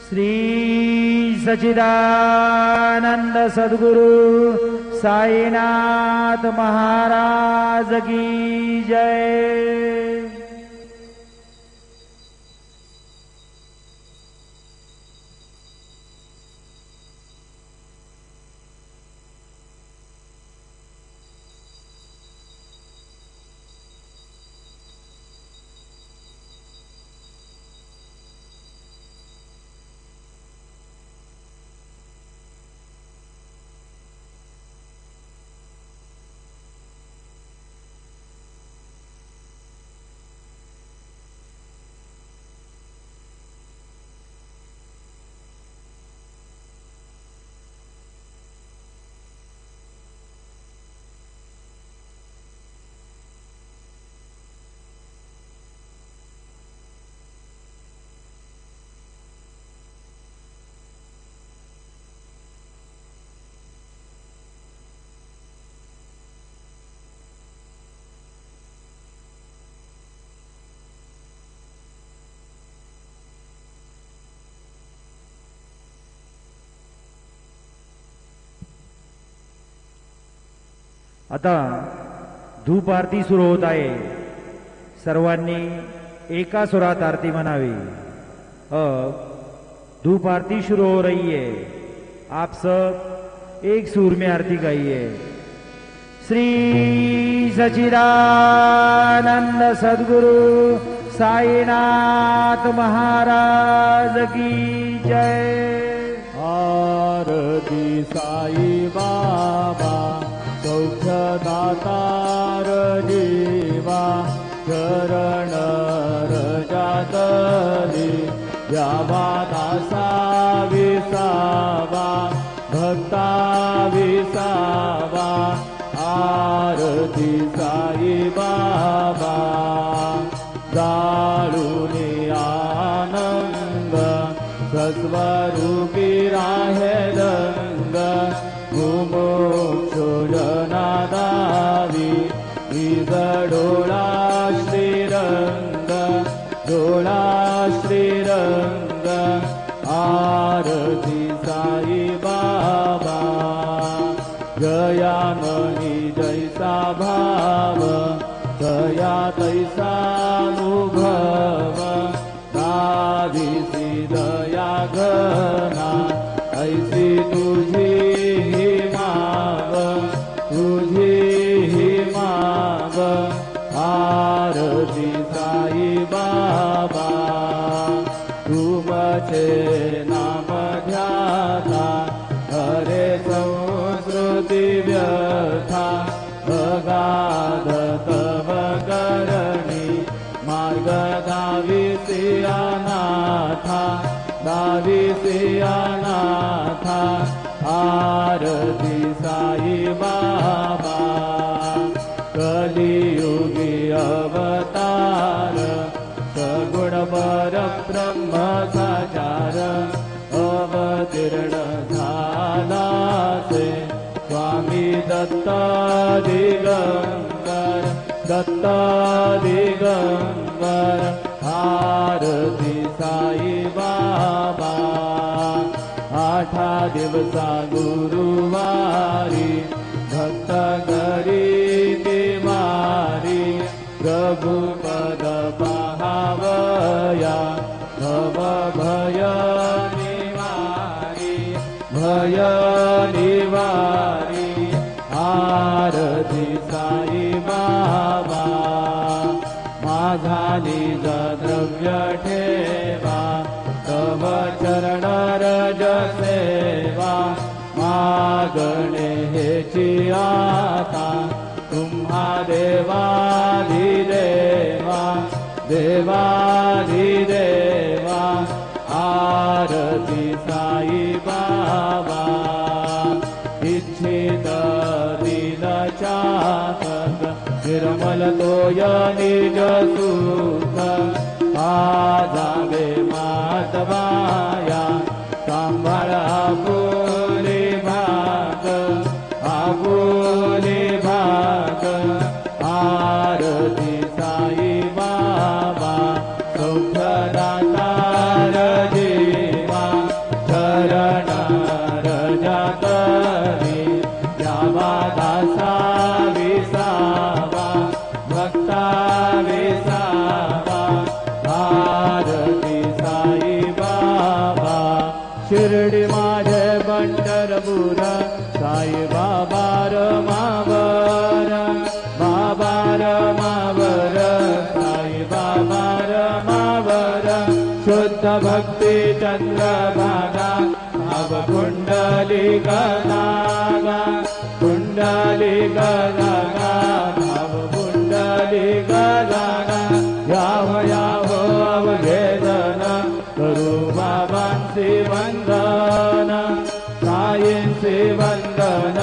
श्री सच्चिदानंद सद्गुरु साईनाथ महाराज की जय। आता धूप आरती सुरू होत आहे। सर्वांनी एका सुरात आरती म्हणावी। धूप आरती शुरू हो रही है, आप सब एक सुर में आरती गाइए। श्री सच्चिदानंद सद्गुरु साईनाथ महाराज की जय। आरती साई बाबा सौख्यदातार देवा, चरण रजातली द्यावा दासा विसावा, भक्ता विसावा। आरती साई बाबा जाळूनी आनंद, सस्वरूपी राहे दंग। मुमुक्षुजनादावी डोळा श्रीरंग, डोळा श्रीरंग। आरती साई बाबा जयामणी जैसा भाव, दया तैसा अनुभव। दाविसी दया घना, ऐसी तुझी ही माव, तुझी ही माव। आरती साई बाबा तुमचे नाम ध्याता, हरे संस्कृती व्यथा। अगाध तव करणी मार्ग दाविसी अनाथा, दाविसी अनाथा। आरती साई बाबा कलियुगी अवतार, सगुण परब्रह्म साचार। अवतीर्ण झाला से स्वामी दत्त दिगंबर, दत्त दिगंबर। आरती साई बाबा आठा दिवसा गुरुवारी, भक्त घरी तिवारी। प्रभु पद पाहावया, भव भय निवारी, भय निवारी। आरती साई बाबा माझा निज द्रव्य ठेवा, तव चरण रज सेवा। मागणे हेची आता, तुम्हा देवाधिदेवा, देवाधिदेवा। आरती साई बाबा इच्छित दिल चातक, निर्मल तोय निज सुख। आजावे मातवाया, सांभाळ आपुले भाग, आपुले भाग। आरती साई बाबा सौख्यदातार देवा, शिर्डी माझे पंढरपूर साई बाबा रमावर बाबा रमावर साई बाबा रमावर शुद्ध भक्ती चंद्रभागा भाव कुंडली गनागा कुंडली गनागा भाव कुंडली गनागा याहो अवघेदन करू बाबांचे वंदन साईंचे वंदन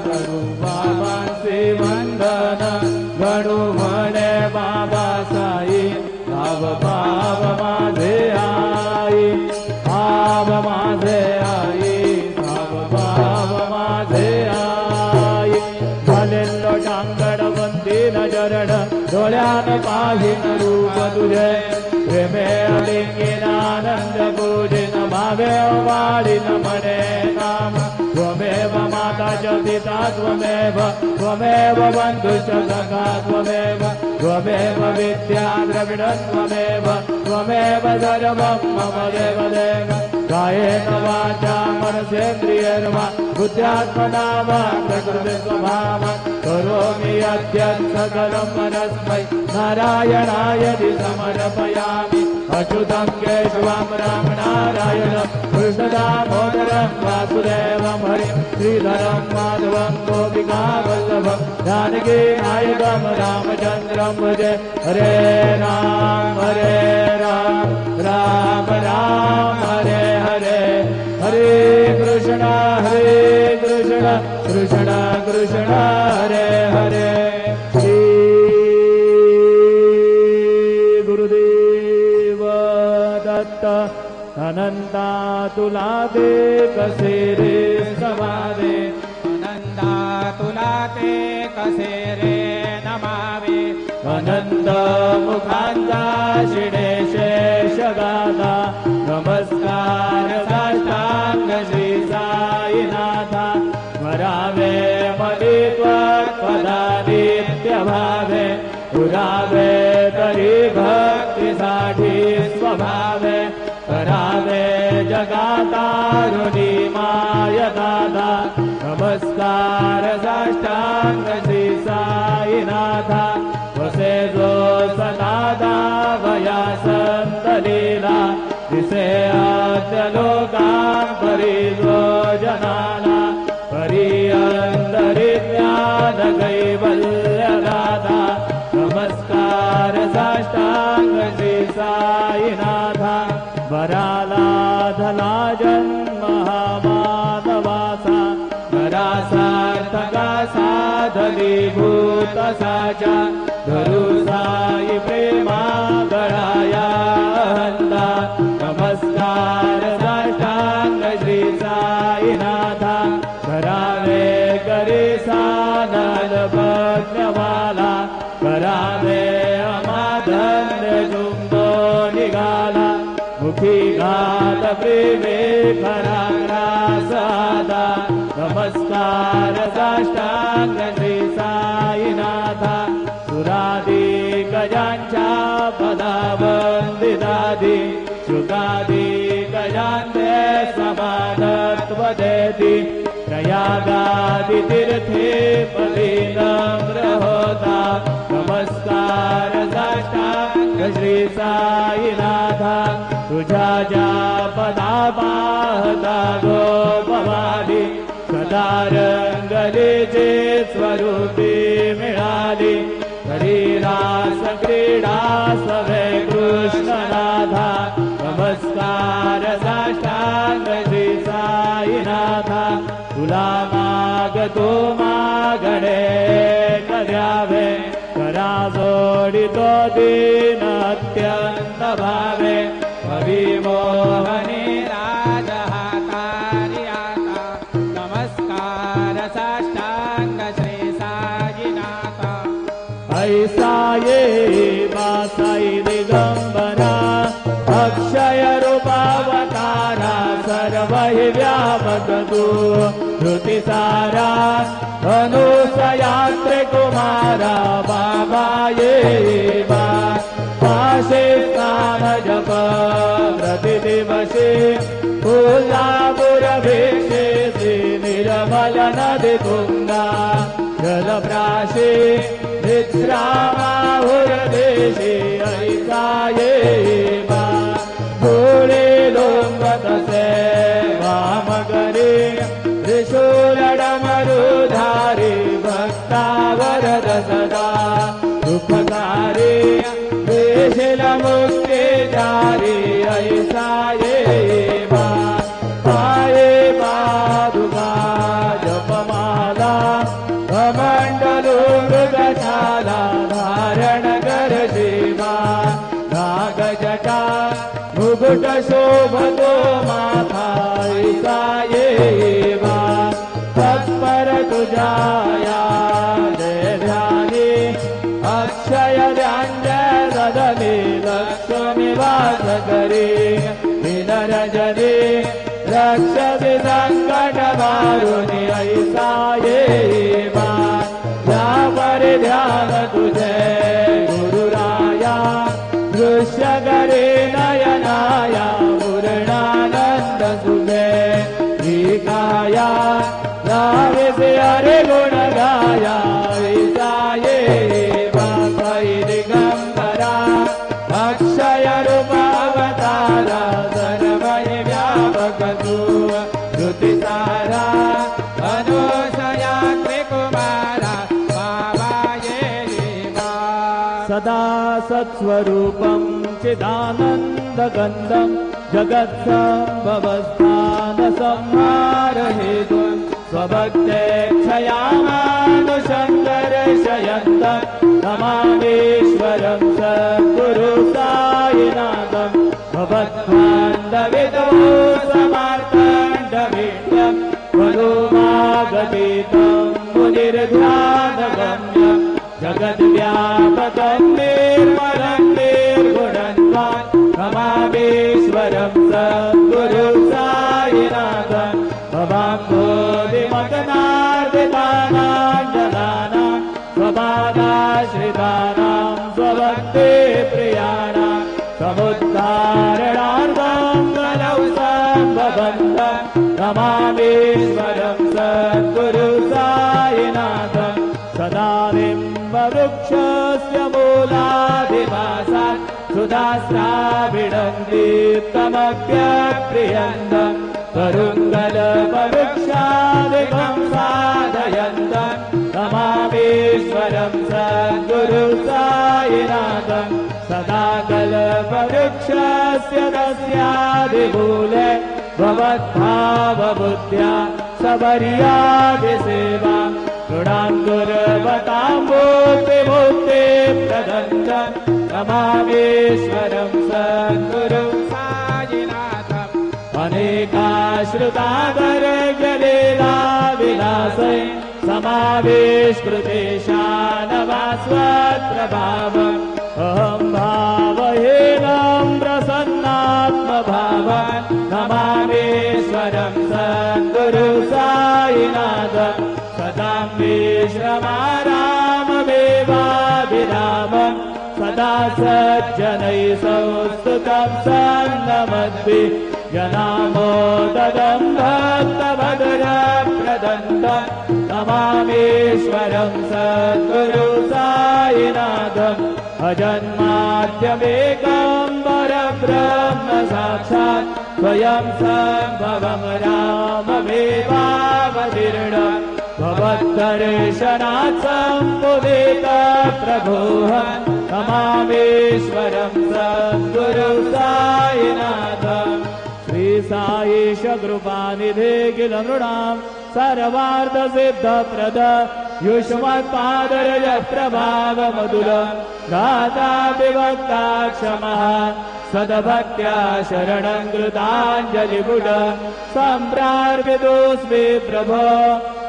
करू बाबांचे वंदन गणू म्हणे बाबा साई भाव भाव माझे आई भाव माझे आई भाव भाव माझे आई झालेलो टांगड बंदीन जरण डोळ्यान पाहिन रूप तुझे प्रेमे अलिंगीन आनंद पूजिन भावे वाढीन म्हणे नाम त्वमेव माता च पिता त्वमेव त्वमेव बंधुश्च सखा त्वमेव त्वमेव विद्या द्रविड त्वमेव त्वमेव सर्वं मम देव देव कायेन वाचा मनसेन्द्रियर्वा बुद्ध्यात्मना वा प्रकृति स्वभावात् करोमि यद्यत् सकलं परस्मै नारायणाय समर्पयामि अच्युतं केशवं राम नारायणं कृष्णदामोदरं वासुदेवं हरिं श्रीधरं माधवं गोपिकावल्लभं जानकी नायकं रामचन्द्रं भजे हरे राम राम राम हरे हरे हरे कृष्ण कृष्ण कृष्ण हरे हरे श्री गुरुदेव दत्त अनंता तुला दे कसे रे समावे अनंता तुला ते कसे रे नमावे अनंत मुखांचा शिडे शेष गाथा नमस्कार साष्टांग श्री साईनाथा स्मरावे मलित्वत्पदा नित्य भावे पुरावे तरी भक्तीसाठी स्वभावे करावे जगातारुणी माय दादा नमस्कार साष्टांग श्री साईनाथा वसे जो सदादा वया संत लीला दिसे आद्य लोकांतरी जो जनाला परी अंतरी ज्ञान कैवल्य दादा नमस्कार साष्टांग श्री साईनाथा वराला धला जन्म हा मानवाचा नरासार्थका साधली भूत साचा धरू साई प्रेमा गळाया हंदा नमस्कार साष्टांग श्री साईनाथा करावे करी साधन भज्ञवाला करावे अमाधन्य जुंबो निघाला मुखी घात प्रेमे पराग्रासादा नमस्कार साष्टांग श्री साईनाथा सुरादी गजांच्या पदावंदितादी शुकादी गजांते समानत्व देती प्रयागादि तीर्थे पदी नम्र होता नमस्कार साष्टांग श्री साईनाथा तुझ्या ज्या पदा पाहता गोपवादी सदा रंगलीचे स्वरूपी मिळाली हरी रास क्रीडा सवे कृष्णनाथा नमस्कार साष्टांग श्री साईनाथा तुला मागतो मागणे द्यावे करा जोडितो दीन अत्यंत भावे मोहनी राजहातारी आता नमस्कार साष्टांग श्री साईनाथा ऐसा ये बासाई दिगंबरा अक्षय रूपावतारा सर्व हि व्यापक तू धृतिसारा धनुषयात्रे कुमारा बाबा ये बा प्राशे स्नान जप प्रतिदिवसे कोल्हापुरभिक्षेत्रे निर्मल नदी तुंगा जलप्राशे निद्रामाहुरदेशे ऐकाये वा घोडे लोंबतसे वामगरे त्रिशूलडमरुधारे भक्ता वरद सदा दुःखकारे देशिलमुक्ते जारे ऐसाये वा पाये पादुका जपमाला कमण्डलो मृगशाला धारण कर सेवा नागजटा मुकुट शोभतो माथा ऐसाये वा तत्पर तुझाया जय ध्याने अक्षय ध्यान सदने लक्ष्मी वास करे विनरजने रक्षति संकट वारुणि ऐसाये वा या पर ध्यान तुझे गुरुराया दृश्य करे नयनाया पूर्णानंद सुखे काया नावे से हरे गुण गाया ऐसाये वा दिगंबरा अक्षय रूपावतारा सर्वय व्यापक तू श्रुतिसारा अनुसया त्रिकुमारा भावाये देवा सदा सत्स्वरूपं चिदानन्दगन्धं जगत्सम्भवस्थानसंहार हेतुं स्वभक्तेक्षयामानुशङ्करशयन्तं नमामीश्वरं सद्गुरु साईनाथं भवद्बान्धविदो समार्तण्डवीड्यं मनोमागतीतं मुनिर्ध्यानगम्यं जगद्व्यापकं निर्मलं निर्गुणन्वान् नमामीश्वरं सद्गुरु साईनाथं भवाम्भोधिमगनार्दितानां जनानां स्वपादाश्रितानां स्वभक्ते प्रियाणां समुद्धारणार्थं कलौ सम्भवन्तं नमामीश्वरं सद्गुरु साईनाथं सदा बिम्बवृक्षस्य मूलाधिवासात् सुधास्राविणन्ति तमप्यप्रियन्तं करुङ्गलपवृक्षादिकं साधयन्तं नमामीश्वरं सद्गुरु साईनाथं सदा कल्पवृक्षस्य तस्यादिमूले भवद्भावबुद्ध्या सबर्यादिसेवा गुणाङ्कुरवतां मुक्तिमुक्ति प्रदन्तं नमामीश्वरं सद्गुरु साईनाथम् अनेकाश्रुतागरगलीला विलासै समावेशकृतेशानवास्वप्रभावम् अहं भावहीनं प्रसन्नात्मभावान् नमामीश्वरं सद्गुरु साईनाथं सदां विश्रमाराममेवाभिरामं सदा सज्जनैः संस्तुतं सन्नमद्भिः जनामोददं भक्तभद्रप्रदन्तं नमामीश्वरं सद्गुरु साईनाथम् अजन्माद्यमेकं परब्रह्म साक्षात् स्वयं सम्भवं राममेवावतीर्णं भवद्दर्शनात् सम्मुदित प्रभोः नमामीश्वरं सद्गुरु साईनाथम् श्री साईश कृपानिधे किल नृणां सर्वार्थसिद्धप्रद युष्मत्पादरज प्रभाव मधुर गाता विभक्ता क्षमः सद्भक्त्या शरणं कृताञ्जलिपुट सम्प्रार्पितोऽस्मि प्रभो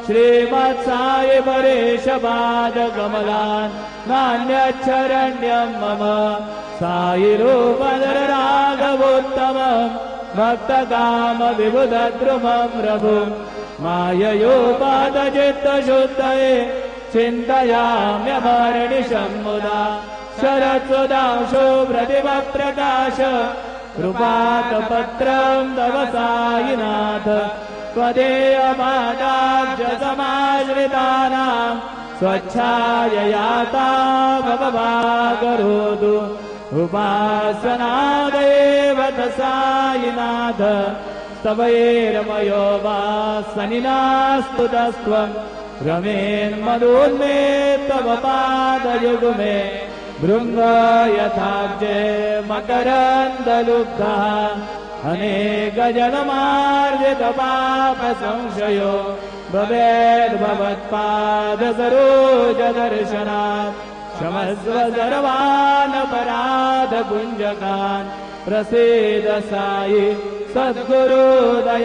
श्रीमत्साई परेश पादकमलान् नान्यच्छरण्यं मम साई रूपधर राघवोत्तमं भक्तकाम विबुधद्रुमं प्रभुं माययोपादचित्तशुद्धये चिन्तयाम्यमर्निशं मुदा शरत्सुधांशो प्रतिभप्रकाश कृपाकपत्रं तव सायिनाथ त्वदेयमादाब्जसमाश्रितानां स्वच्छाययाता भवभागरोतु उपासनादेव सायिनाथ स्तवैरमयो वा सनिनास्तु तस्त्वं रमेन्मदोन्मे तव पादयुग्मे भृङ्ग यथाब्जे मकरन्दलुब्धः अनेकजन्मार्जितपापसंशयो भवेद्भवत्पादसरोजदर्शनात् क्षमस्व सर्वानपराधपुञ्जकान् प्रसीद सायि सद्गुरुदयानिधे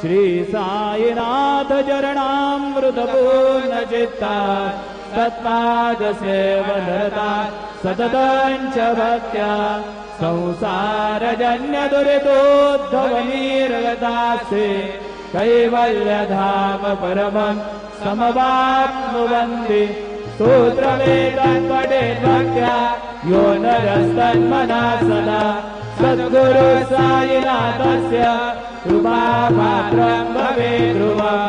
श्री साईनाथ चरणामृतपूर्णचित्ता तत्पादसेवनरता सततं च भक्त्या संसारजन्यदुरितोद्धवनिर्गतास्ते कैवल्यधाम परमं समवाप्नुवन्ति सूत्रमेतत्पठेद्भक्त्या यो नरस्तन्मना सदा सद्गुरु साईनाथस्य कृपापात्रं भवेत् ध्रुवं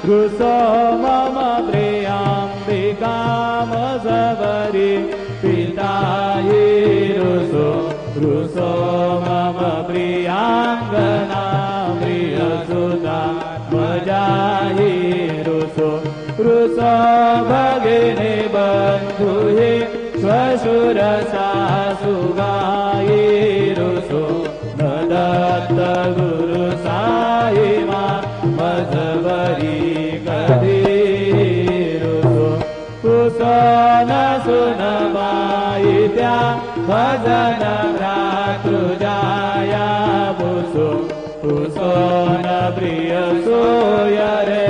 रुसो मम प्रियाम्बिकामसवरि पितायि रुसो मम प्रियाङ्गना प्रियसुता मजायि रुसो भगिनी बन्धुहि श्वशुरसासुगायि रुसो न दत्त गुरु साई मा मजवरी कधी रुसो कुसन सुनवायित्या भजन भ्रातृजाया बुसो कुसोन प्रिय सोयरे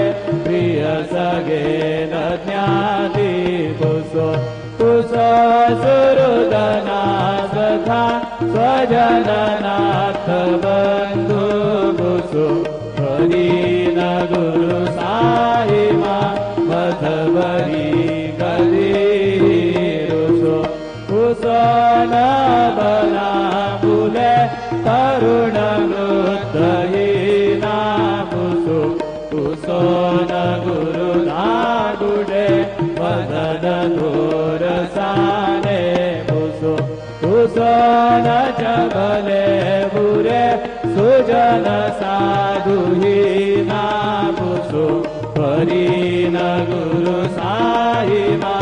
प्रिय सगे न ज्ञाति बुसो कुसो सुहृदना सखा स्वजननाथ बन्धु बुसो हरिन गुरु साई मा मधवरी कदी रुसो कुसो न बला बुले तरुण वृद्धहीना बुसो कुसो न गुरु नागुडे वदन दोरसाने बुसो कुसो न चबले बुरे सुजन साधुहीना बुसो हरिन गुरु साई मा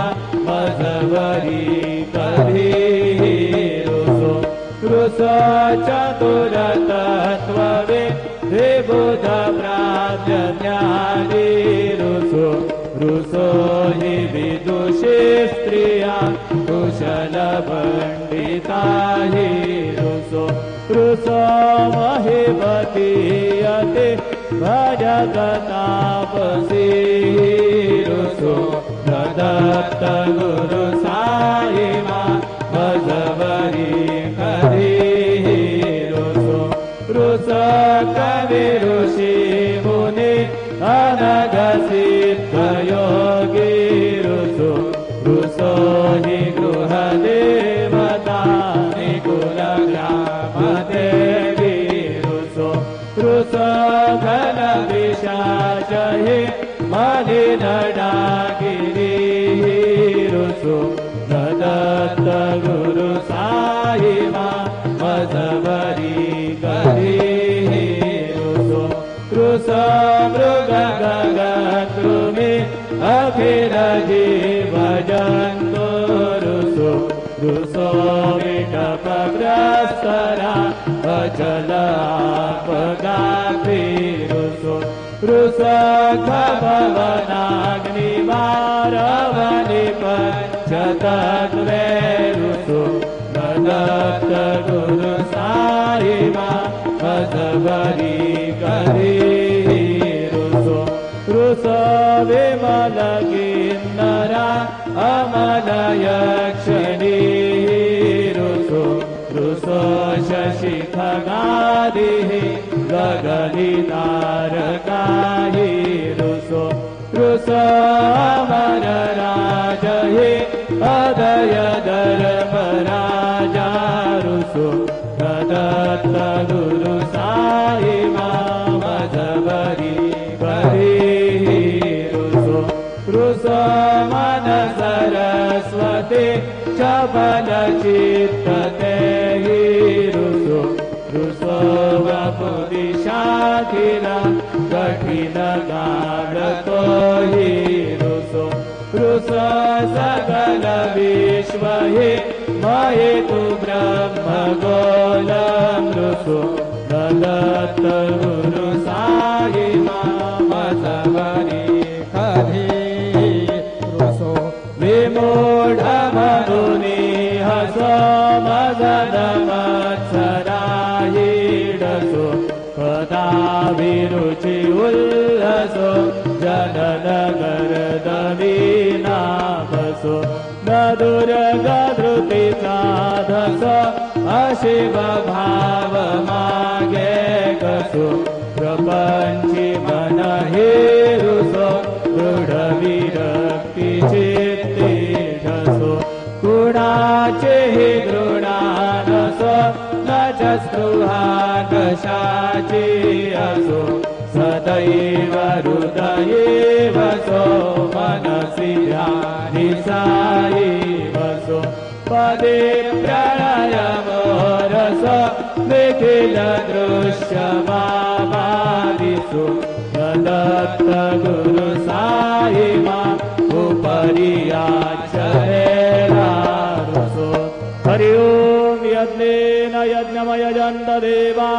मजवरी कधी रुसो रुसो चतुर तत्त्ववे विबुध प्राप्य ज्ञानी रुसो हि विदुषी स्त्रिया कुशल पंडिता हि रुसो महिमतीयते भजगतापसी रुसो दत्त गुरु साई मा मजवरी कधी रुसो कवि ऋषि मुनि अनग सिद्ध योगी रुसो हि गृह देवता निकुल ग्राम देवी रुसो घन विशाच हि मलिन डाकिनी रुसो दत्त गुरु साई मा मजवरी कधी रुसो मृग गगद्रुमि अखिल जीव जन्तु रुसो विकपग्रस्तरा अचल आपगात्री रुसो खभवनाग्निवारवनि पञ्चतत्त्वे रुसो दत्त गुरु साई मा मजवरी कधी रुसो विमल किन्नरा अमल यक्षिणी रुसो शशि खगादिः गगनि तारकाहि रुसो रुसो अमर राज हे अदय धर्म राजा रुसो दत्त गुरु साई मामजबरी बरी रुसो रुसो मन सरस्वती चपल चित्तते रुसो रुसो वपुदि शाखिला कठिन गाढतो हि रुसो रुसो सकल विश्व हि मये तु ब्रह्म गोलम रुसो दत्त गुरु साई मामजबरी खरी रुसो विमूढ मधुनि हसो मदन मत्सरायीडसो पदाभिरुचि उल्लसो जनन गर्दनीनाभसो मधुरगधृति साधसो अशिव भाव मागे कसो प्रपंची मन हेरुसो दृढ विरक्ति चित्ते ढसो गुणाचे हि दृढानसो न च स्पृहा कशाची असो सदैव हृदये वसो मनसि ध्यानि साई वसो पदे प्रणय मोरस निखिल दृश्य मादिसु दत्त गुरु साई मा उपरि आचरेलारुसो हरि ओम यज्ञेन यज्ञमयजन्त देवा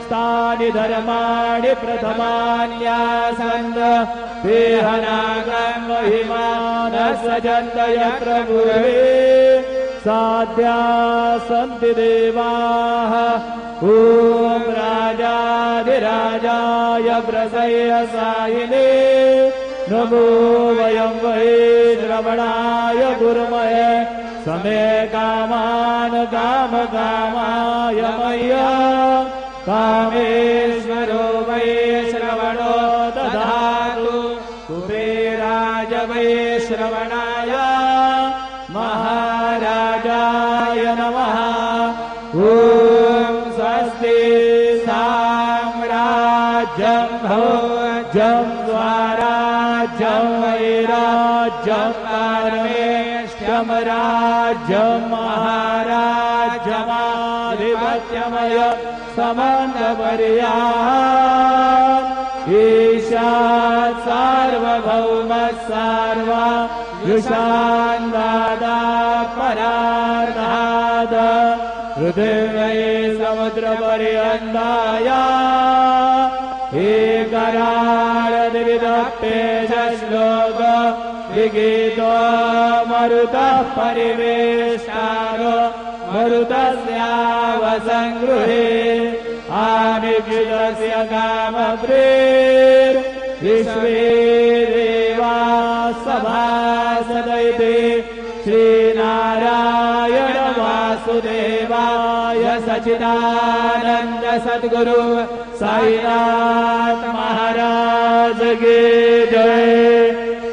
स्थानि धर्माणि प्रथमान्यासन्त देहनागं महिमानः सजन्त यत्र पूर्वे साध्या सन्ति देवाः ॐ राजाधिराजाय प्रसह्यसायिने नमो वयं वै श्रवणाय गुरुमहे समे कामान् कामकामाय मह्यं कामेश्वरो वै श्रवणो दधातु कुबेराय वै श्रवणाय महाराजाय नमः ॐ स्वस्ति साम्राज्यं भोज्यं स्वराज्यं वैराज्यं परमेष्ठ्यं राज्यं महाराज्यमाधिपत्यमय समन्तपर्याम् ईशात् सार्वभौमः सार्वा युषान्दादा परार्धाद पृथिव्यै समुद्रपर्यन्ताया एकराळदिविदप्पेशश्लोक विगीतो मरुतः परिवेष्टारो मरुतस्यावसङ्गृहे आनिक्षितस्य कामप्रेर्विश्वे देवा सभासदैते श्रीनारायण वासुदेवाय सच्चिदानन्द सद्गुरु साईनाथ महाराज की जय।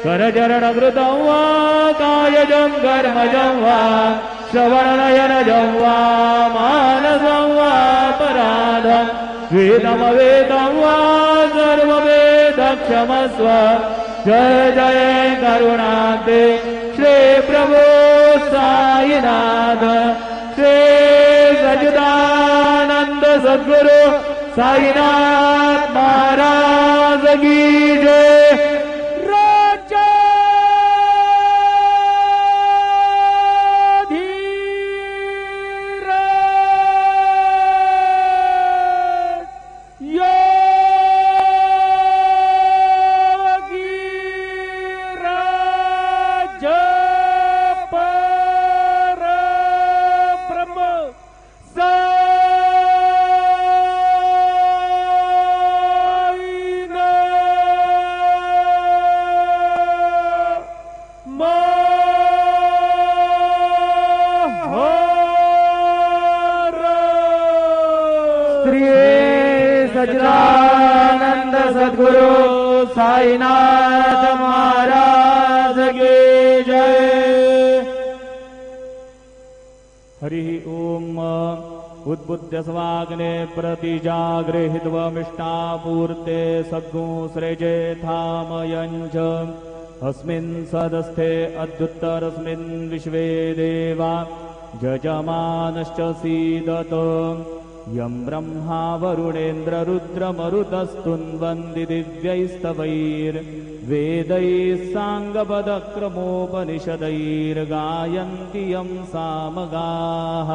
करचरणकृतं वा कायजं कर्मजं वा श्रवणनयनजं वा मानसं वा पराधं वेदमवेदं वा सर्ववेदक्षमस्व। जय जय करुणाते श्री प्रभु साईनाथ श्री सच्चिदानंद सद्गुरु साईनाथ महाराज की जय। सच्चिदानंद सद्गुरु साईनाथ महाराज की जय। हरि ओम। उद्बुद्ध स्वाग्ने प्रतिजागृहित्वमिष्टापूर्ते सद्गु सृजे थामयञ्च अस्मिन् सदस्थे अद्युत्तरस्मिन् विश्वे देवा जजमानश्च सीदत यं ब्रह्मा वरुणेन्द्ररुद्रमरुतस्तुन्वन्ति दिव्यैस्तवैर्वेदैः साङ्गपदक्रमोपनिषदैर्गायन्ति यं सामगाः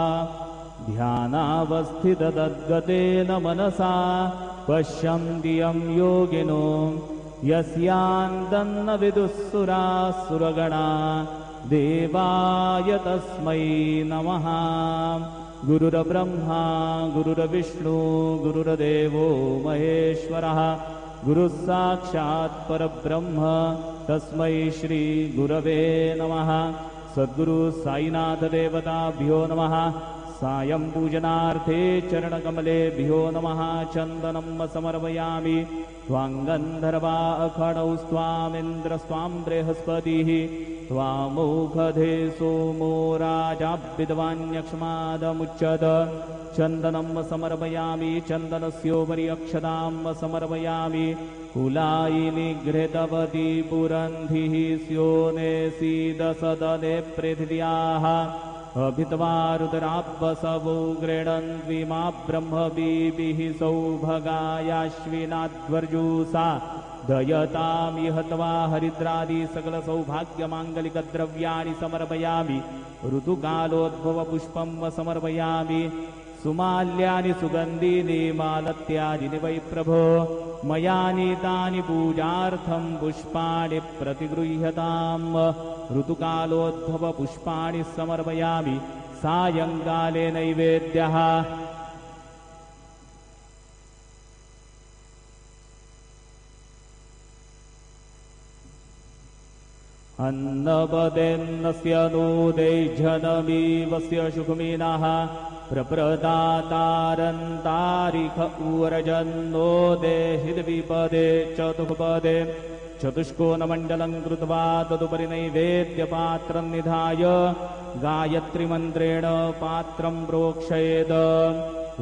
ध्यानावस्थिततद्गतेन मनसा पश्यन्ति यं योगिनो यस्यान्तन्न विदुःसुरासुरगणा देवाय तस्मै नमः। गुरुर्ब्रह्मा गुरुर्विष्णु गुरुर्देवो महेश्वरः गुरुः साक्षात् परब्रह्म तस्मै श्री गुरवे नमः। सद्गुरु साईनाथ देवताभ्यो नमः। सायं पूजनार्थे चरणकमलेभ्यो नमः। चन्दनं समर्पयामि त्वाङ्गन्धर्वा अखडौ स्वामिन्द्रस्वां बृहस्पतिः त्वामौखधे सोमो राजाभिद्वान्यक्ष्मादमुच्यत। चन्दनं समर्पयामि चन्दनस्योपरि अक्षतां समर्पयामि। कुलायिनी घृतवती पुरन्धिः स्योने सीदसदने पृथिव्याः अभित्वा रुद्राब्बसवो गृह्णन्त्विमा ब्रह्मवीभिः सौभगायाश्विनाध्वर्जुषा दयतामिह त्वा हरिद्रादि सकलसौभाग्यमाङ्गलिकद्रव्याणि समर्पयामि। ऋतुकालोद्भवपुष्पं समर्पयामि। सुमाल्यानि सुगन्धीनि मालत्यादिनि वै प्रभो मया नीतानि पूजार्थं पुष्पाणि प्रतिगृह्यताम्। ऋतुकालोद्भवपुष्पाणि समर्पयामि। सायङ्काले नैवेद्यः अन्नपदेन्नस्य नोदैर्जनमीवस्य सुखमिनः प्रप्रदातारन्तारिख ऊर्जन्नो देहिद्विपदे चतुःपदे चतुष्कोणमण्डलं कृत्वा तदुपरि नैवेद्यपात्रं निधाय गायत्रीमन्त्रेण पात्रं प्रोक्षयेत्।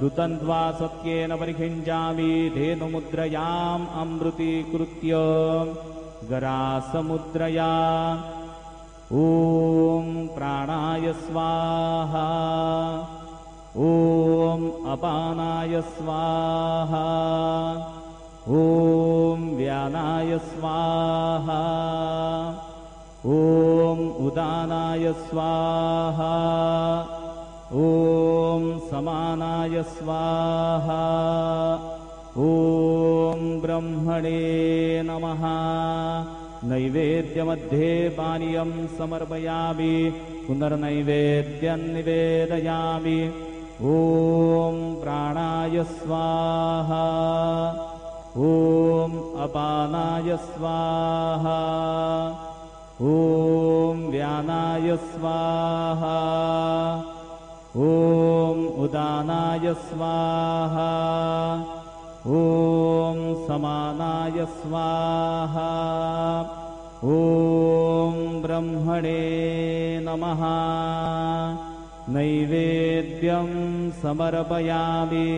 ऋतन्त्वा सत्येन परिखिञ्जामि धेनुमुद्रयाम् अमृतीकृत्य गरासमुद्रया। ॐ प्राणाय स्वाहा ॐ अपानाय स्वाहा ॐ व्यानाय स्वाहा ॐ उदानाय स्वाहा ॐ समानाय स्वाहा ॐ ब्रह्मणे नमः। नैवेद्यमध्ये पानीयं समर्पयामि। पुनर्नैवेद्यं निवेदयामि। ॐ प्राणाय स्वाहा ॐ अपानाय स्वाहा ॐ व्यानाय स्वाहा ॐ उदानाय स्वाहा ॐ समानाय स्वाहा ॐ ब्रह्मणे नमः। नैवेद्यं समर्पयामि।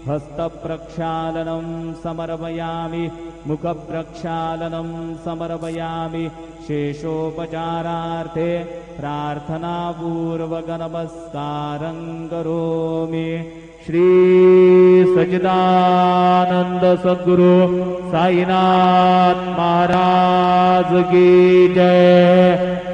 हस्तप्रक्षालनं समर्पयामि। मुखप्रक्षालनं समर्पयामि। शेषोपचारार्थे प्रार्थनापूर्वकनमस्कारं करोमि। श्री सच्चिदानंद सद्गुरु साईनाथ महाराज की जय।